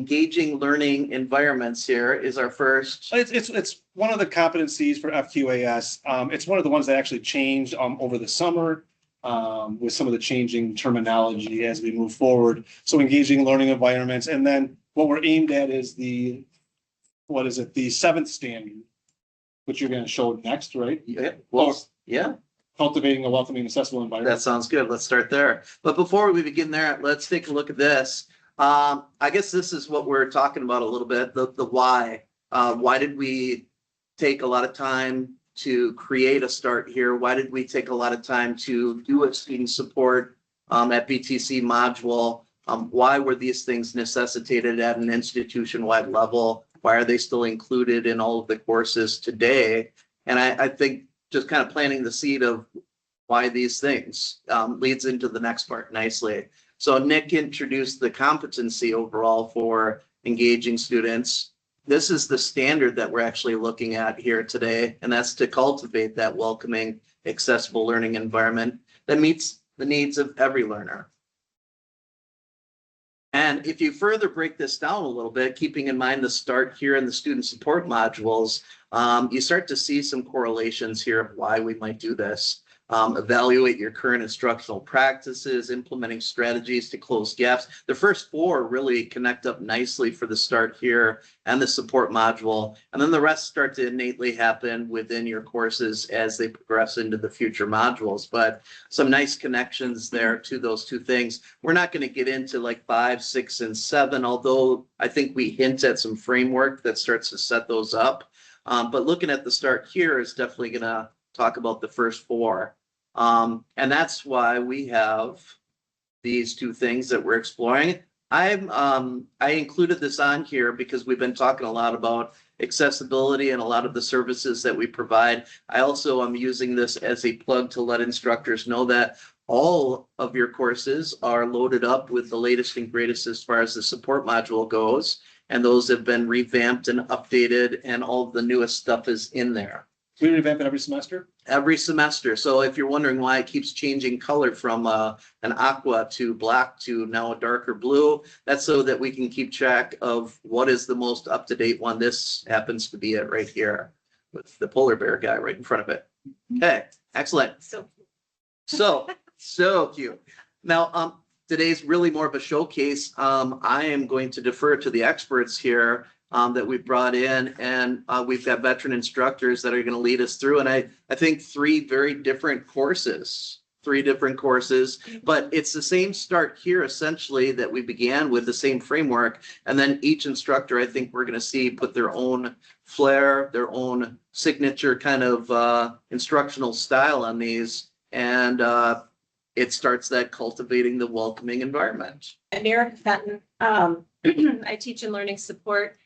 engaging learning environments here is our first. It's one of the competencies for FQAS. It's one of the ones that actually changed over the summer with some of the changing terminology as we move forward. So engaging learning environments, and then what we're aimed at is the 7th standard, which you're going to show next, right? Yeah. Well, yeah. Cultivating a welcoming, accessible environment. That sounds good. Let's start there. But before we begin there, let's take a look at this. I guess this is what we're talking about a little bit, the why. Why did we take a lot of time to create a start here? Why did we take a lot of time to do a student support at BTC module? Why were these things necessitated at an institution-wide level? Why are they still included in all of the courses today? And I think just kind of planting the seed of why these things leads into the next part nicely. So Nick introduced the competency overall for engaging students. This is the standard that we're actually looking at here today, and that's to cultivate that welcoming, accessible learning environment that meets the needs of every learner. And if you further break this down a little bit, keeping in mind the start here in the student support modules, you start to see some correlations here of why we might do this. Evaluate your current instructional practices, implementing strategies to close gaps. The first 4 really connect up nicely for the start here and the support module. And then the rest start to innately happen within your courses as they progress into the future modules. But some nice connections there to those 2 things. We're not going to get into like 5, 6, and 7, although I think we hint at some framework that starts to set those up. But looking at the start here is definitely going to talk about the first 4. And that's why we have these 2 things that we're exploring. I included this on here because we've been talking a lot about accessibility and a lot of the services that we provide. I also am using this as a plug to let instructors know that all of your courses are loaded up with the latest and greatest as far as the support module goes. And those have been revamped and updated, and all of the newest stuff is in there. We revamp it every semester? Every semester. So if you're wondering why it keeps changing color from an aqua to black to now a darker blue, that's so that we can keep track of what is the most up-to-date one. This happens to be it right here with the polar bear guy right in front of it. Okay, excellent. So cute. Now, today's really more of a showcase. I am going to defer to the experts here that we brought in, and we've got veteran instructors that are going to lead us through. And I think 3 very different courses, but it's the same start here essentially that we began with, the same framework. And then each instructor, I think we're going to see put their own flair, their own signature kind of instructional style on these. And it starts that cultivating the welcoming environment. I'm Eric Fenton. I teach in learning support.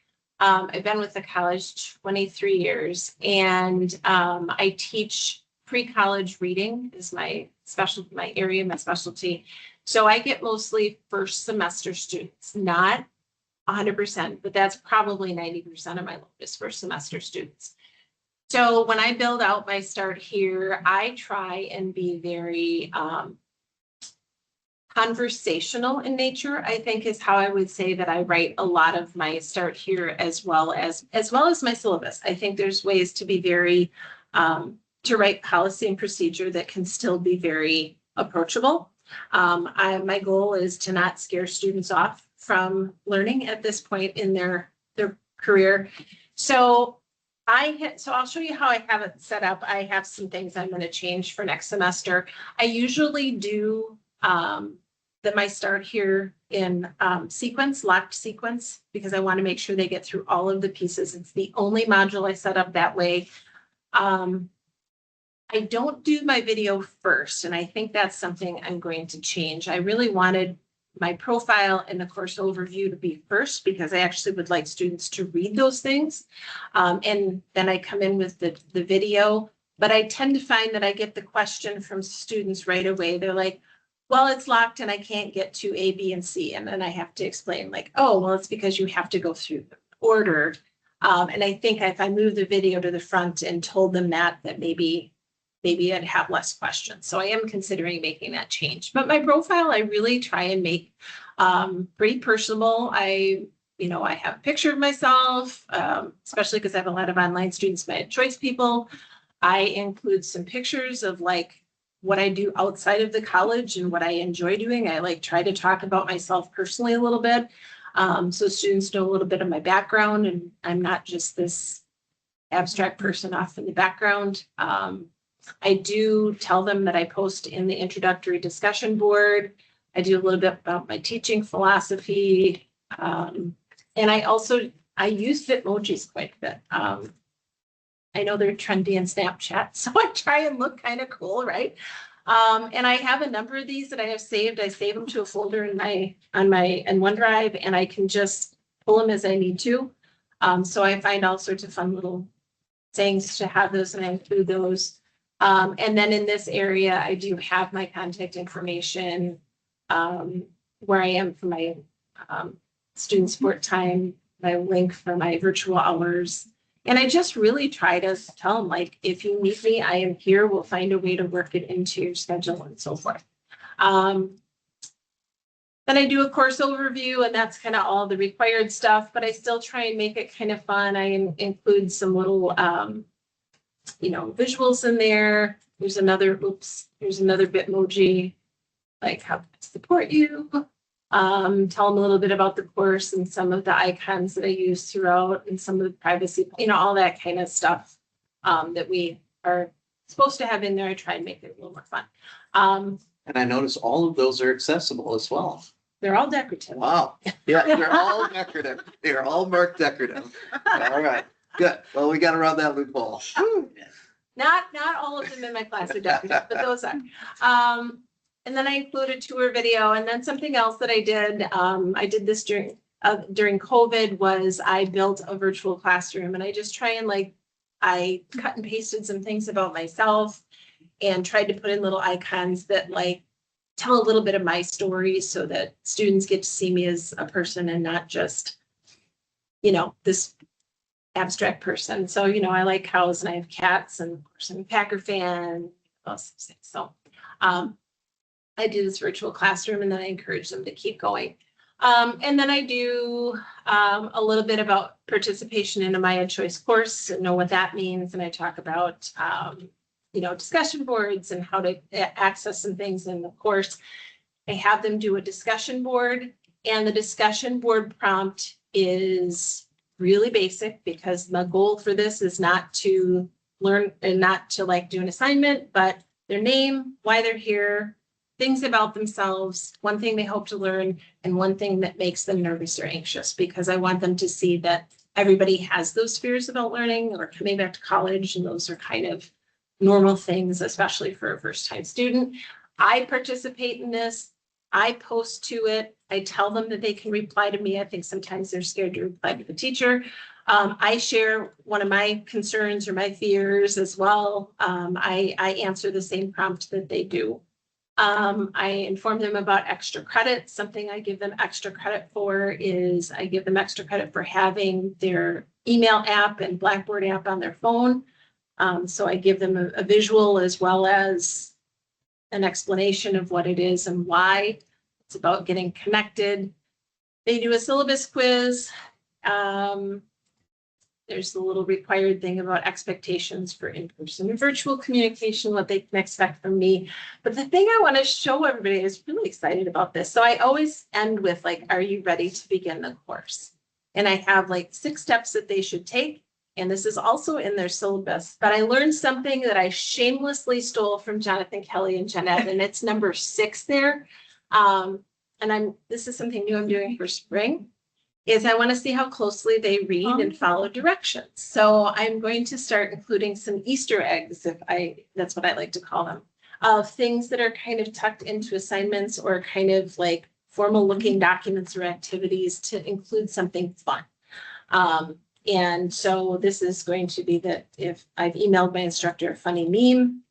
I've been with the college 23 years, and I teach pre-college reading is my area, my specialty. So I get mostly first semester students, not 100%, but that's probably 90% of my load is first semester students. So when I build out my start here, I try and be very conversational in nature, I think, is how I would say that I write a lot of my start here, as well as my syllabus. I think there's ways to be very to write policy and procedure that can still be very approachable. My goal is to not scare students off from learning at this point in their career. So I'll show you how I have it set up. I have some things I'm going to change for next semester. I usually do my start here in locked sequence, because I want to make sure they get through all of the pieces. It's the only module I set up that way. I don't do my video first, and I think that's something I'm going to change. I really wanted my profile and the course overview to be first, because I actually would like students to read those things. And then I come in with the video, but I tend to find that I get the question from students right away. They're like, well, it's locked and I can't get to A, B, and C. And then I have to explain like, oh, well, it's because you have to go through the order. And I think if I move the video to the front and told them that maybe I'd have less questions. So I am considering making that change. But my profile, I really try and make pretty personable. I I have a picture of myself, especially because I have a lot of online students, my choice people. I include some pictures of like what I do outside of the college and what I enjoy doing. I like try to talk about myself personally a little bit. So students know a little bit of my background, and I'm not just this abstract person off in the background. I do tell them that I post in the introductory discussion board. I do a little bit about my teaching philosophy. And I use Bitmojis quite a bit. I know they're trendy in Snapchat, so I try and look kind of cool, right? And I have a number of these that I have saved. I save them to a folder in OneDrive, and I can just pull them as I need to. So I find all sorts of fun little things to have those, and I include those. And then in this area, I do have my contact information, where I am for my student support time, my link for my virtual hours. And I just really try to tell them, like, if you need me, I am here. We'll find a way to work it into your schedule and so forth. Then I do a course overview, and that's kind of all the required stuff, but I still try and make it kind of fun. I include some little, visuals in there. There's another Bitmoji, like how to support you. Tell them a little bit about the course and some of the icons that I use throughout, and some of the privacy, all that kind of stuff that we are supposed to have in there. I try and make it a little more fun. And I notice all of those are accessible as well. They're all decorative. Wow. Yeah, they're all decorative. They're all marked decorative. All right, good. Well, we got to run that loophole. Not all of them in my class are decorative, but those are. And then I included a tour video, and then something else that I did this during COVID was I built a virtual classroom, and I just try and I cut and pasted some things about myself and tried to put in little icons that tell a little bit of my story so that students get to see me as a person and not just, this abstract person. So, I like cows and I have cats, and of course I'm a Packer fan. So, I do this virtual classroom, and then I encourage them to keep going. And then I do a little bit about participation in a Maya Choice course, and know what that means. And I talk about, discussion boards and how to access some things in the course. I have them do a discussion board, and the discussion board prompt is really basic, because the goal for this is not to learn and not to do an assignment, but their name, why they're here, things about themselves, one thing they hope to learn, and one thing that makes them nervous or anxious, because I want them to see that everybody has those fears about learning or coming back to college, and those are kind of normal things, especially for a first-time student. I participate in this. I post to it. I tell them that they can reply to me. I think sometimes they're scared to reply to the teacher. I share one of my concerns or my fears as well. I answer the same prompt that they do. I inform them about extra credit. Something I give them extra credit for is I give them extra credit for having their email app and Blackboard app on their phone. So I give them a visual as well as an explanation of what it is and why. It's about getting connected. They do a syllabus quiz. There's the little required thing about expectations for in-person and virtual communication, what they can expect from me. But the thing I want to show everybody is really excited about this. So I always end with are you ready to begin the course? And I have 6 steps that they should take. And this is also in their syllabus, but I learned something that I shamelessly stole from Jonathan Kelly and Jeanette, and it's number 6 there. And this is something new I'm doing for spring, is I want to see how closely they read and follow directions. So I'm going to start including some Easter eggs, that's what I like to call them, of things that are kind of tucked into assignments or kind of formal looking documents or activities to include something fun. And so this is going to be that if I've emailed my instructor a funny meme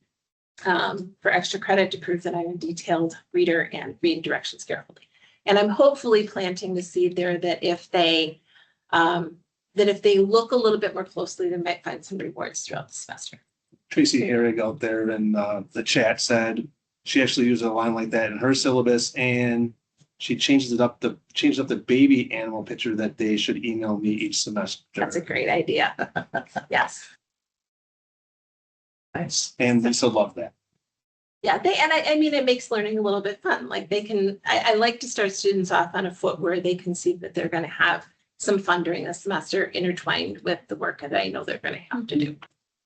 for extra credit to prove that I'm a detailed reader and read directions carefully. And I'm hopefully planting the seed there that if they look a little bit more closely, they might find some rewards throughout the semester. Tracy Herrig out there in the chat said she actually used a line like that in her syllabus, and she changed up the baby animal picture that they should email me each semester. That's a great idea. Yes. Nice. And Lisa loved that. Yeah, I mean, it makes learning a little bit fun. Like I like to start students off on a foot where they can see that they're going to have some fun during the semester intertwined with the work that I know they're going to have to do.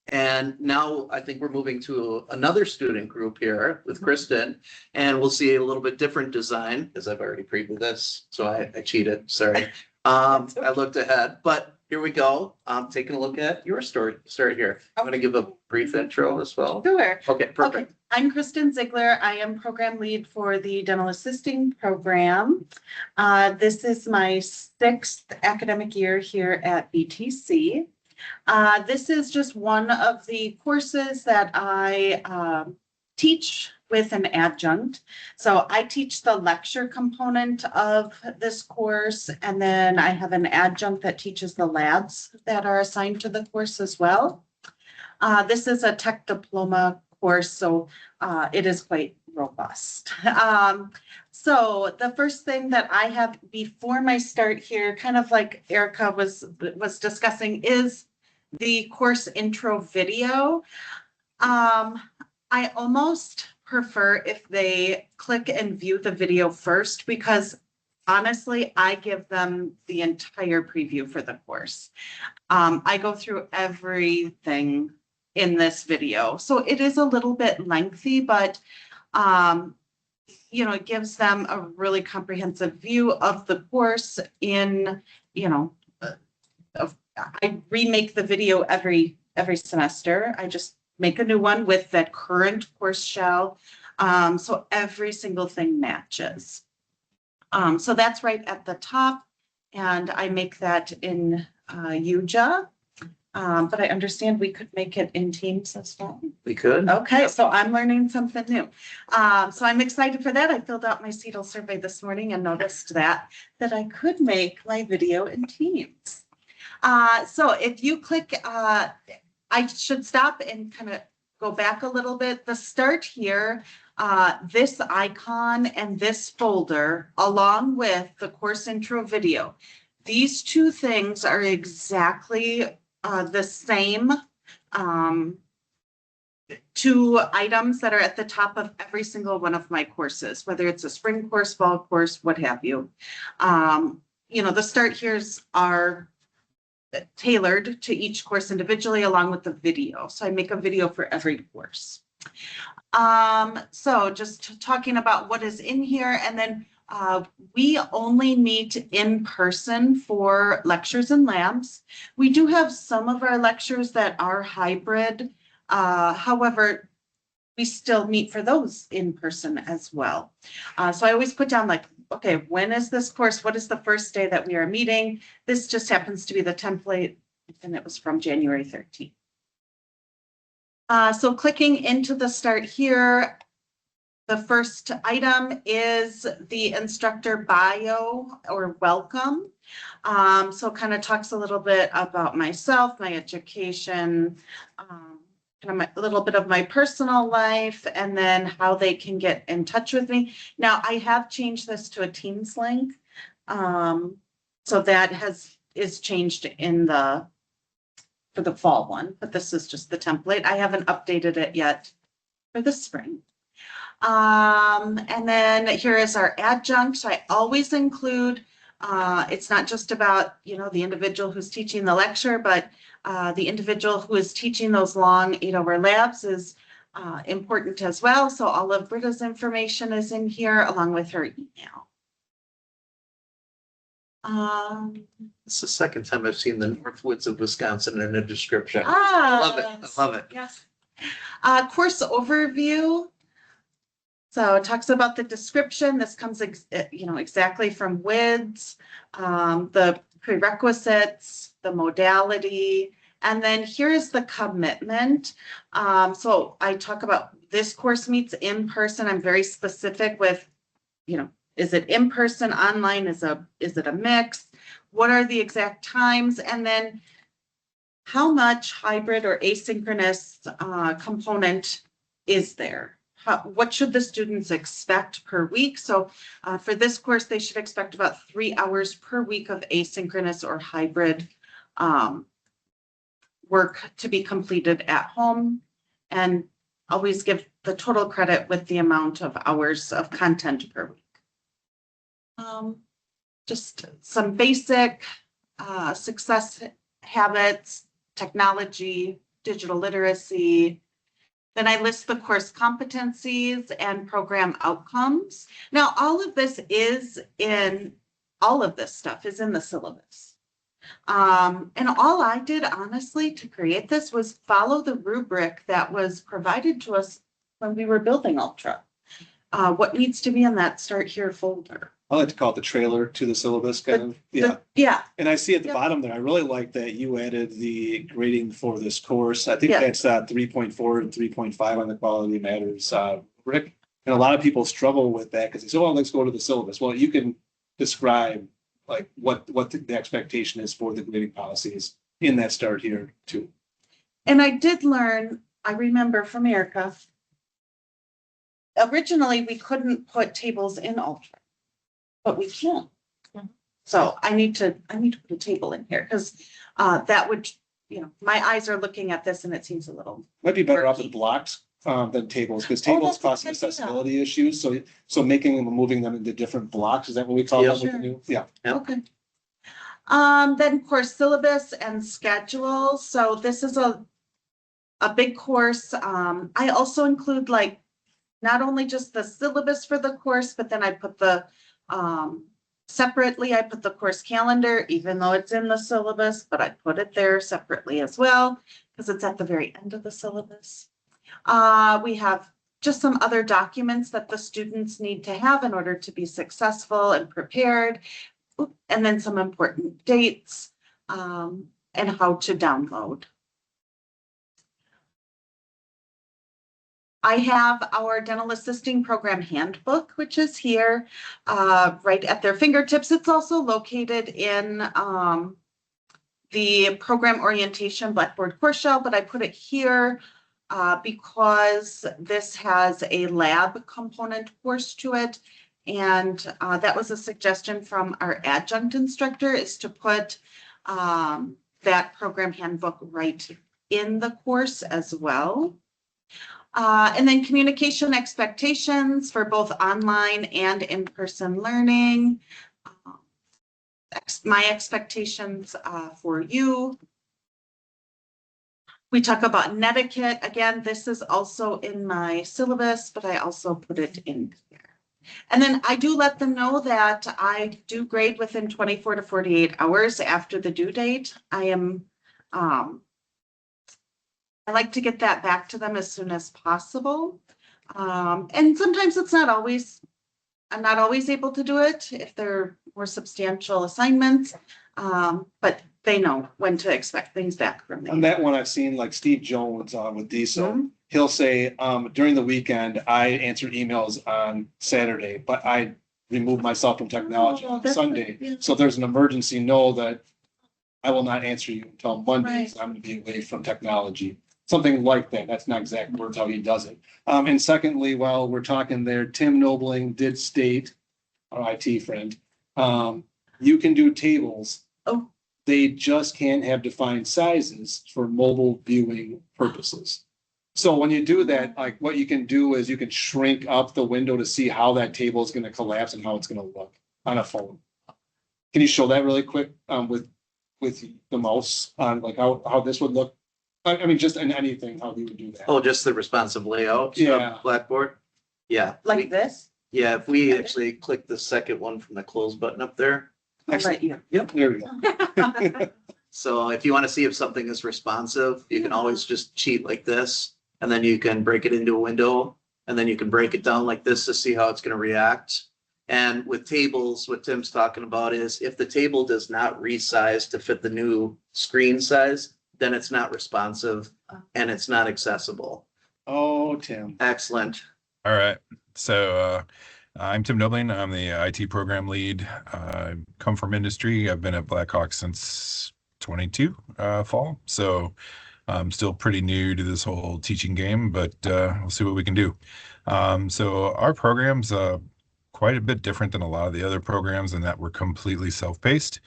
And now I think we're moving to another student group here with Kristen, and we'll see a little bit different design because I've already previewed this, so I cheated. Sorry. I looked ahead, but here we go. Taking a look at your story. Start here. I'm going to give a brief intro as well. Sure. Okay, perfect. Okay. I'm Kristen Ziegler. I am program lead for the dental assisting program. This is my 6th academic year here at BTC. This is just one of the courses that I teach with an adjunct. So I teach the lecture component of this course, and then I have an adjunct that teaches the labs that are assigned to the course as well. This is a tech diploma course, so it is quite robust. So the first thing that I have before my start here, kind of like Erica was discussing, is the course intro video. I almost prefer if they click and view the video first, because honestly, I give them the entire preview for the course. I go through everything in this video. So it is a little bit lengthy, but it gives them a really comprehensive view of the course in, I remake the video every semester. I just make a new one with that current course shell. So every single thing matches. So that's right at the top, and I make that in UJA. But I understand we could make it in Teams as well. We could. Okay, so I'm learning something new. So I'm excited for that. I filled out my CITL survey this morning and noticed that I could make my video in Teams. So if you click, I should stop and kind of go back a little bit. The start here, this icon and this folder, along with the course intro video, these two things are exactly the same two items that are at the top of every single one of my courses, whether it's a spring course, fall course, what have you. The start here's are tailored to each course individually along with the video. So I make a video for every course. So just talking about what is in here, and then we only meet in person for lectures and labs. We do have some of our lectures that are hybrid. However, we still meet for those in person as well. So I always put down okay, when is this course? What is the first day that we are meeting? This just happens to be the template, and it was from January 13th. So clicking into the start here, the first item is the instructor bio or welcome. So kind of talks a little bit about myself, my education, a little bit of my personal life, and then how they can get in touch with me. Now I have changed this to a Teams link. So that is changed for the fall one, but this is just the template. I haven't updated it yet for the spring. And then here is our adjunct. So I always include, it's not just about, the individual who's teaching the lecture, but the individual who is teaching those long 8-hour labs is important as well. So all of Britta's information is in here along with her email. It's the second time I've seen the Northwoods of Wisconsin in a description. I love it. I love it. Yes. Course overview. So it talks about the description. This comes, exactly from WIDS, the prerequisites, the modality, and then here's the commitment. So I talk about this course meets in person. I'm very specific with, is it in person, online? Is it a mix? What are the exact times? And then how much hybrid or asynchronous component is there? what should the students expect per week? So for this course, they should expect about 3 hours per week of asynchronous or hybrid work to be completed at home, and always give the total credit with the amount of hours of content per week. Just some basic success habits, technology, digital literacy. Then I list the course competencies and program outcomes. Now, all of this stuff is in the syllabus. And all I did, honestly, to create this was follow the rubric that was provided to us when we were building Ultra. What needs to be in that Start Here folder. I like to call it the trailer to the syllabus kind of. Yeah. Yeah. And I see at the Yep. bottom there, I really like that you added the grading for this course. I think Yeah. that's 3.4 and 3.5 on the Quality Matters, Rick. And a lot of people struggle with that because they say, well, let's go to the syllabus. Well, you can describe like what the expectation is for the grading policies in that Start Here too. And I did learn, I remember from Erica, originally we couldn't put tables in Ultra, but we can. Mhm. So I need to put a table in here because that would, my eyes are looking at this and it seems a little. Might be better off with Quirky. blocks than tables, because Oh, tables that's a cause good idea. accessibility issues. So making them, moving them into different blocks, is that what we call Yeah. them with the new? Yeah. Yep. Okay. Then course syllabus and schedule. So this is a big course. I also include like not only just the syllabus for the course, but then I put the separately, I put the course calendar, even though it's in the syllabus, but I put it there separately as well, because it's at the very end of the syllabus. We have just some other documents that the students need to have in order to be successful and prepared. And then some important dates and how to download. I have our dental assisting program handbook, which is here right at their fingertips. It's also located in the program orientation Blackboard course shell, but I put it here because this has a lab component course to it. And that was a suggestion from our adjunct instructor, is to put that program handbook right in the course as well. And then communication expectations for both online and in-person learning. My expectations for you. We talk about netiquette. Again, this is also in my syllabus, but I also put it in here. And then I do let them know that I do grade within 24 to 48 hours after the due date. I like to get that back to them as soon as possible. And sometimes I'm not always able to do it if they're more substantial assignments, but they know when to expect things back from me. On that one, I've seen like Steve Jones with Diesel. Mhm. He'll say, during the weekend, I answer emails on Saturday, but I remove myself from technology Oh, on that's Sunday. good, yeah. So if there's an emergency, know that I will not answer you until Monday. Right. So I'm going to be away from technology. Something like that. That's not exact words how he does it. And secondly, while we're talking there, Tim Nobling did state, our IT friend, you can do tables. Oh. They just can't have defined sizes for mobile viewing purposes. So when you do that, like what you can do is you can shrink up the window to see how that table is going to collapse and how it's going to look on a phone. Can you show that really quick with the mouse on like how this would look? I mean, just in anything, how you would do that. Oh, just the responsive layout Yeah. of Blackboard? Yeah. Like this? Yeah, if we actually click the second one from the close button up there. I'll let you. Yep, there we go. So if you want to see if something is responsive, you can always just cheat like this. And then you can break it into a window, and then you can break it down like this to see how it's going to react. And with tables, what Tim's talking about is if the table does not resize to fit the new screen size, then it's not responsive and it's not accessible. Oh, Tim. Excellent. All right. So I'm Tim Nobling. I'm the IT program lead. I come from industry. I've been at Blackhawk since 22 fall. So I'm still pretty new to this whole teaching game, but we'll see what we can do. So our program's quite a bit different than a lot of the other programs in that we're completely self-paced.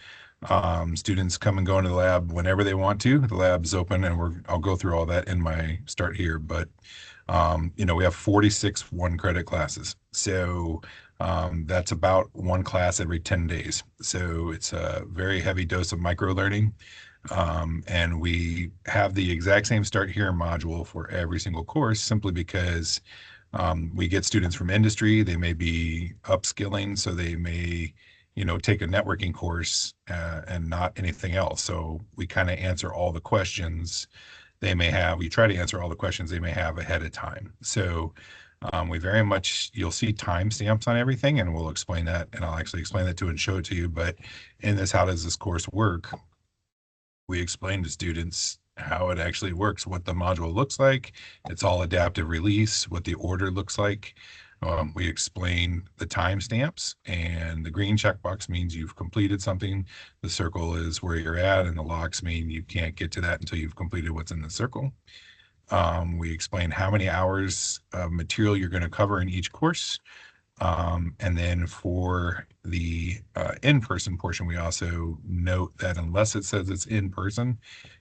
Students come and go into the lab whenever they want to. The lab's open, and I'll go through all that in my start here. But we have 46 one-credit classes, so that's about one class every 10 days. So it's a very heavy dose of micro learning. And we have the exact same start here module for every single course, simply because we get students from industry. They may be upskilling, so they may, take a networking course and not anything else. So we kind of answer all the questions they may have. We try to answer all the questions they may have ahead of time. So we very much, you'll see timestamps on everything, and we'll explain that, and I'll actually explain that to and show it to you. But in this, how does this course work? We explain to students how it actually works, what the module looks like. It's all adaptive release, what the order looks like. We explain the timestamps, and the green checkbox means you've completed something. The circle is where you're at, and the locks mean you can't get to that until you've completed what's in the circle. We explain how many hours of material you're going to cover in each course. And then for the in-person portion, we also note that unless it says it's in person,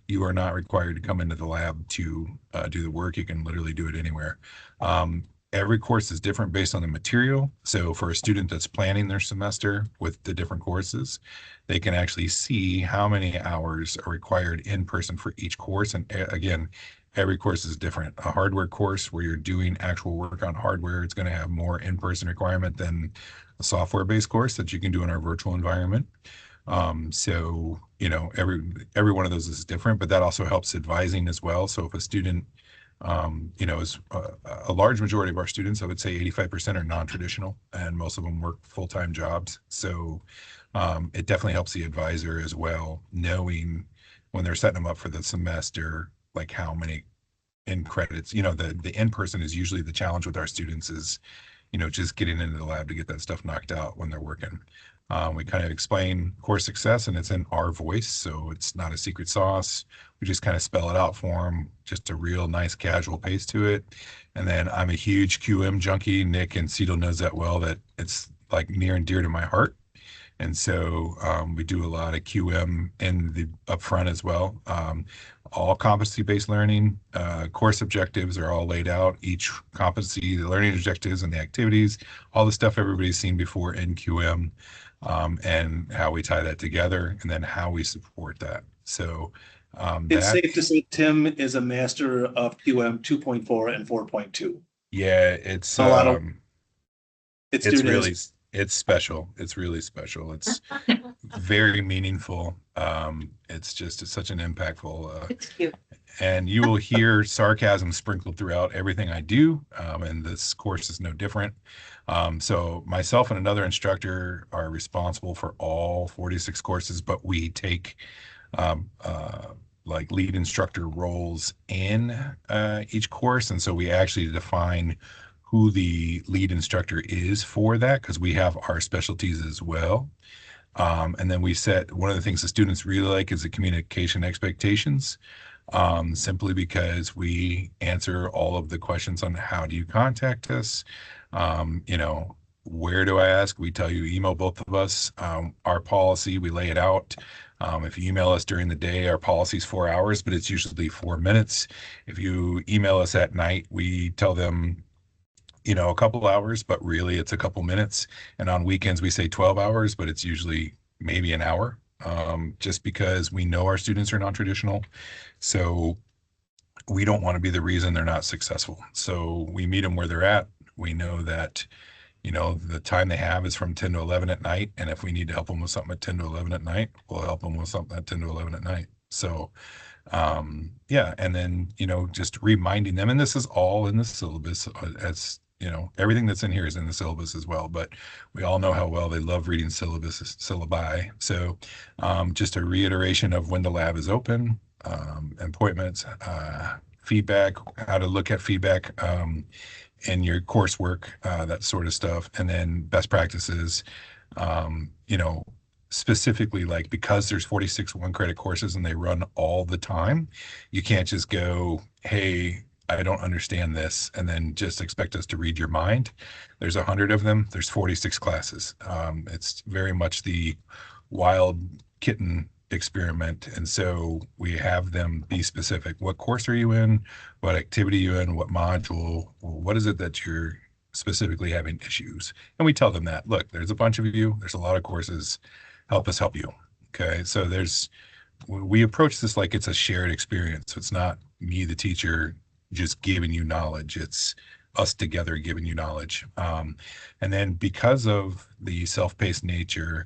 you are not required to come into the lab to do the work. You can literally do it anywhere. Every course is different based on the material. So for a student that's planning their semester with the different courses, they can actually see how many hours are required in person for each course. And again, every course is different. A hardware course where you're doing actual work on hardware, it's going to have more in-person requirement than a software-based course that you can do in our virtual environment. So, every one of those is different, but that also helps advising as well. So if a student, is a large majority of our students, I would say 85% are non-traditional, and most of them work full-time jobs. So it definitely helps the advisor as well, knowing when they're setting them up for the semester, like how many in credits. The in-person is usually the challenge with our students is, just getting into the lab to get that stuff knocked out when they're working. We kind of explain course success, and it's in our voice, so it's not a secret sauce. We just kind of spell it out for them, just a real nice casual pace to it. And then I'm a huge QM junkie. Nick and CITL knows that well, that it's like near and dear to my heart. And so we do a lot of QM in the upfront as well. All competency-based learning, course objectives are all laid out. Each competency, the learning objectives and the activities, all the stuff everybody's seen before in QM, and how we tie that together, and then how we support that. So It's safe to say Tim is a master of QM 2.4 and 4.2. Yeah, it's A lot of it's really, it's special. It's really special. It's very meaningful. It's such an impactful, It's cute. and you will hear sarcasm sprinkled throughout everything I do. And this course is no different. So myself and another instructor are responsible for all 46 courses, but we take like lead instructor roles in each course. And so we actually define who the lead instructor is for that, because we have our specialties as well. And then we set, one of the things the students really like is the communication expectations, simply because we answer all of the questions on how do you contact us, where do I ask? We tell you, email both of us. Our policy, we lay it out. If you email us during the day, our policy is 4 hours, but it's usually 4 minutes. If you email us at night, we tell them, a couple hours, but really it's a couple minutes. And on weekends, we say 12 hours, but it's usually maybe an hour, just because we know our students are non-traditional. So we don't want to be the reason they're not successful. So we meet them where they're at. We know that, the time they have is from 10 to 11 at night. And if we need to help them with something at 10 to 11 at night, we'll help them with something at 10 to 11 at night. So yeah, and then, just reminding them, and this is all in the syllabus, as everything that's in here is in the syllabus as well, but we all know how well they love reading syllabi. So just a reiteration of when the lab is open, appointments, feedback, how to look at feedback in your coursework, that sort of stuff. And then best practices, specifically, like, because there's 46 one credit courses and they run all the time, you can't just go, hey, I don't understand this, and then just expect us to read your mind. There's 100 of them. There's 46 classes. It's very much the wild kitten experiment. And so we have them be specific. What course are you in? What activity are you in? What module? What is it that you're specifically having issues? And we tell them that, look, there's a bunch of you. There's a lot of courses. Help us help you. Okay. So we approach this like it's a shared experience. So it's not me, the teacher, just giving you knowledge. It's us together giving you knowledge. And then because of the self-paced nature,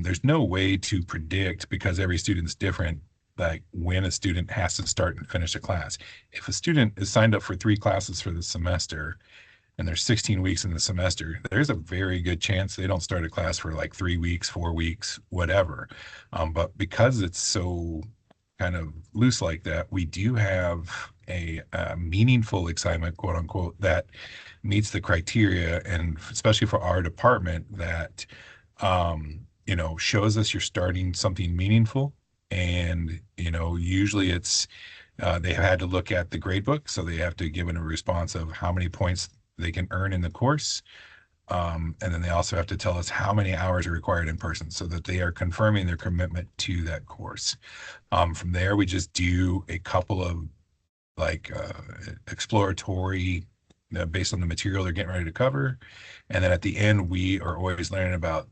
there's no way to predict, because every student's different, like when a student has to start and finish a class. If a student is signed up for 3 classes for the semester and there's 16 weeks in the semester, there's a very good chance they don't start a class for like 3 weeks, 4 weeks, whatever. But because it's so kind of loose like that, we do have a meaningful assignment, quote unquote, that meets the criteria, and especially for our department, that shows us you're starting something meaningful. And usually it's they have had to look at the grade book, so they have to give a response of how many points they can earn in the course. And then they also have to tell us how many hours are required in person, so that they are confirming their commitment to that course. From there, we just do a couple of like exploratory based on the material they're getting ready to cover. And then at the end, we are always learning about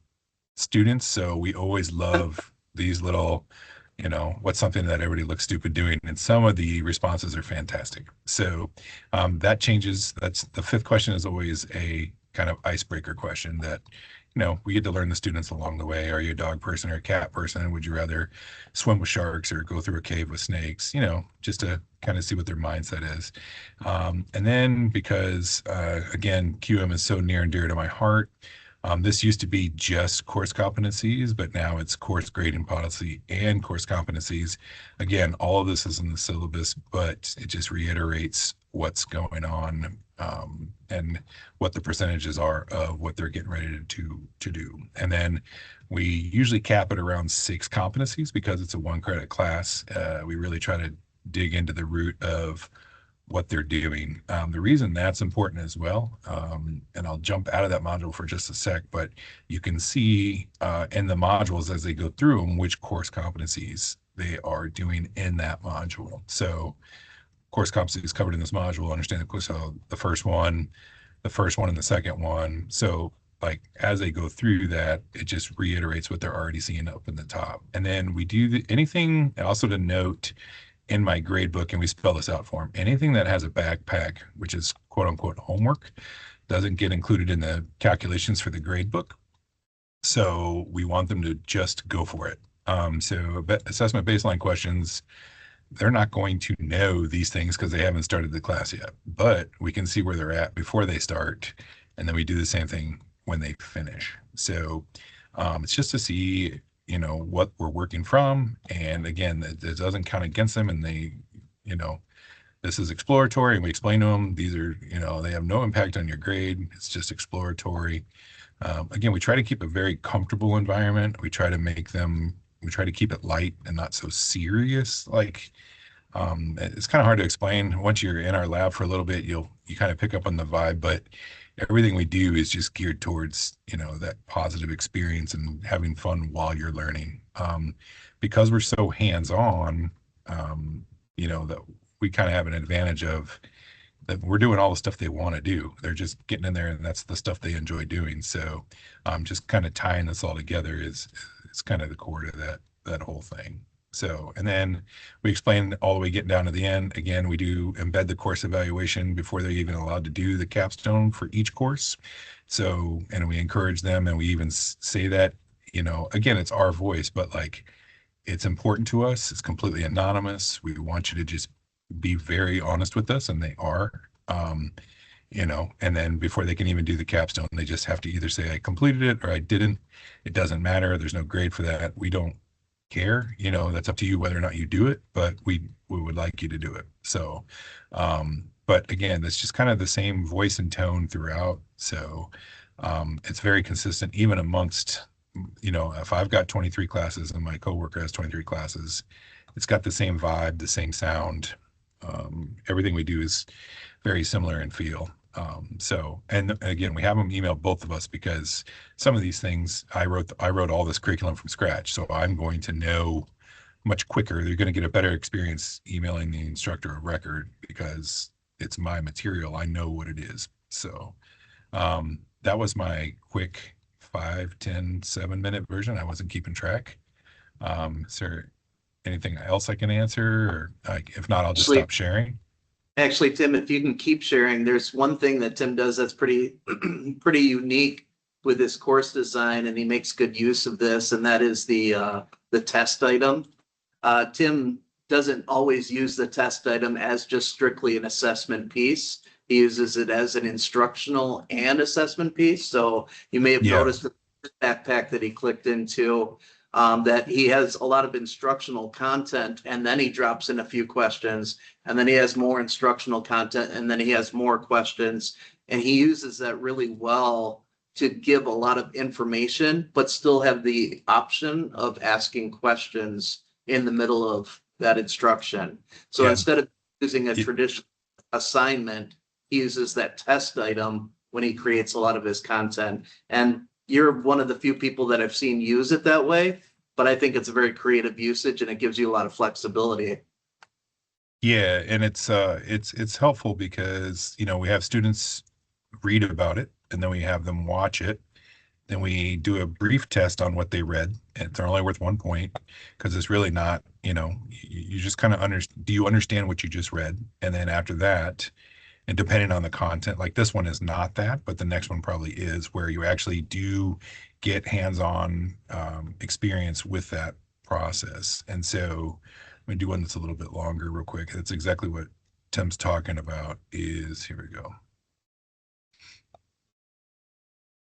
students. So we always love these little, what's something that everybody looks stupid doing. And some of the responses are fantastic. So that changes. That's the 5th question, is always a kind of icebreaker question that, we get to learn the students along the way. Are you a dog person or a cat person? Would you rather swim with sharks or go through a cave with snakes? Just to kind of see what their mindset is. And then because, again, QM is so near and dear to my heart, this used to be just course competencies, but now it's course grading policy and course competencies. Again, all of this is in the syllabus, but it just reiterates what's going on and what the percentages are of what they're getting ready to do. And then we usually cap it around 6 competencies because it's a 1-credit class. We really try to dig into the root of what they're doing. The reason that's important as well, and I'll jump out of that module for just a sec, but you can see in the modules as they go through them, which course competencies they are doing in that module. So course competencies covered in this module, understand the course, so the first one and the second one. So like as they go through that, it just reiterates what they're already seeing up in the top. And then we do anything also to note in my grade book, and we spell this out for them, anything that has a backpack, which is quote unquote homework, doesn't get included in the calculations for the grade book. So we want them to just go for it. So assessment baseline questions, they're not going to know these things because they haven't started the class yet, but we can see where they're at before they start. And then we do the same thing when they finish. So it's just to see, what we're working from. And again, it doesn't count against them. And they, this is exploratory, and we explain to them, these are, they have no impact on your grade. It's just exploratory. Again, we try to keep a very comfortable environment. We try to keep it light and not so serious. Like, it's kind of hard to explain. Once you're in our lab for a little bit, you kind of pick up on the vibe, but everything we do is just geared towards, that positive experience and having fun while you're learning. Because we're so hands-on, that we kind of have an advantage of that we're doing all the stuff they want to do. They're just getting in there, and that's the stuff they enjoy doing. So just kind of tying this all together is kind of the core to that whole thing. So, and then we explain all the way getting down to the end. Again, we do embed the course evaluation before they're even allowed to do the capstone for each course. So, and we encourage them, and we even say that, again, it's our voice, but like, it's important to us. It's completely anonymous. We want you to just be very honest with us, and they are. And then before they can even do the capstone, they just have to either say I completed it or I didn't. It doesn't matter. There's no grade for that. We don't care. That's up to you whether or not you do it, but we would like you to do it. So, but again, it's just kind of the same voice and tone throughout. So it's very consistent, even amongst, if I've got 23 classes and my coworker has 23 classes, it's got the same vibe, the same sound. Everything we do is very similar in feel. So, and again, we have them email both of us because some of these things I wrote all this curriculum from scratch. So I'm going to know much quicker. They're going to get a better experience emailing the instructor of record because it's my material. I know what it is. So that was my quick 5, 10, 7-minute version. I wasn't keeping track. Is there anything else I can answer? Or if not, I'll just stop sharing. Actually, Tim, if you can keep sharing, there's one thing that Tim does that's pretty pretty unique with his course design, and he makes good use of this, and that is the test item. Tim doesn't always use the test item as just strictly an assessment piece. He uses it as an instructional and assessment piece. So you may have noticed the backpack that he clicked into, that he has a lot of instructional content, and then he drops in a few questions, and then he has more instructional content, and then he has more questions. And he uses that really well to give a lot of information, but still have the option of asking questions in the middle of that instruction. So instead of using a traditional assignment, he uses that test item when he creates a lot of his content. And you're one of the few people that I've seen use it that way, but I think it's a very creative usage and it gives you a lot of flexibility. Yeah, and it's helpful because we have students read about it and then we have them watch it. Then we do a brief test on what they read, and they're only worth 1 point because it's really not, you just kind of do you understand what you just read? And then after that, and depending on the content, like this one is not that, but the next one probably is, where you actually do get hands-on experience with that process. And so let me do one that's a little bit longer real quick. That's exactly what Tim's talking about here we go.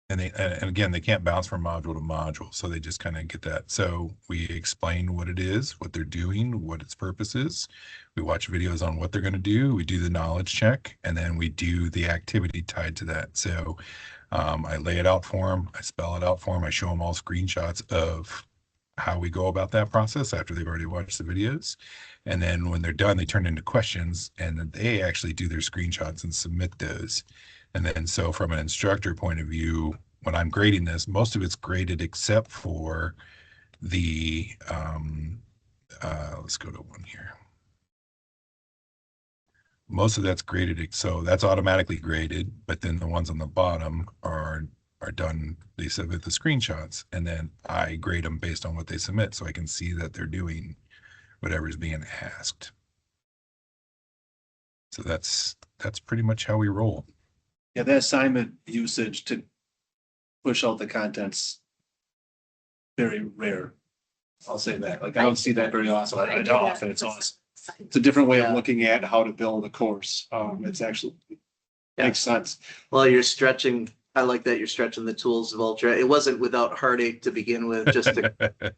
And again, they can't bounce from module to module, so they just kind of get that. So we explain what it is, what they're doing, what its purpose is. We watch videos on what they're going to do. We do the knowledge check, and then we do the activity tied to that. So I lay it out for them. I spell it out for them. I show them all screenshots of how we go about that process after they've already watched the videos. And then when they're done, they turn into questions, and then they actually do their screenshots and submit those. And then so from an instructor point of view, when I'm grading this, most of it's graded except for the, let's go to one here. Most of that's graded, so that's automatically graded, but then the ones on the bottom are done, they submit the screenshots, and then I grade them based on what they submit so I can see that they're doing whatever's being asked. So that's pretty much how we roll. Yeah, the assignment usage to push out the contents very rare. I'll say that. Like I don't see that very often. I don't often. It's awesome. It's a different way of looking at how to build a course. It's actually makes sense. Well, you're stretching. I like that you're stretching the tools of Ultra. It wasn't without heartache to begin with, just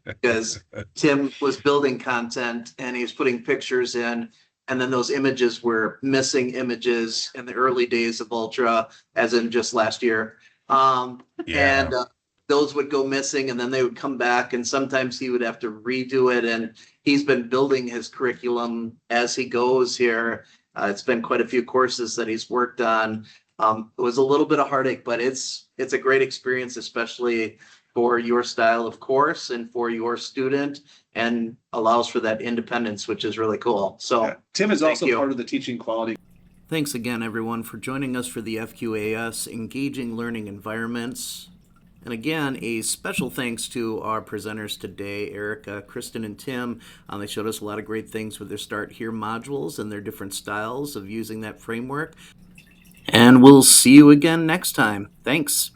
because Tim was building content and he was putting pictures in. And then those images were missing images in the early days of Ultra, as in just last year. And those would go missing and then they would come back, and sometimes he would have to redo it. And he's been building his curriculum as he goes here. It's been quite a few courses that he's worked on. It was a little bit of heartache, but it's a great experience, especially for your style of course and for your student, and allows for that independence, which is really cool. So Tim is also part of the teaching quality. Thanks again, everyone, for joining us for the FQAS Engaging Learning Environments. And again, a special thanks to our presenters today, Erica, Kristen, and Tim. They showed us a lot of great things with their Start Here modules and their different styles of using that framework. And we'll see you again next time. Thanks.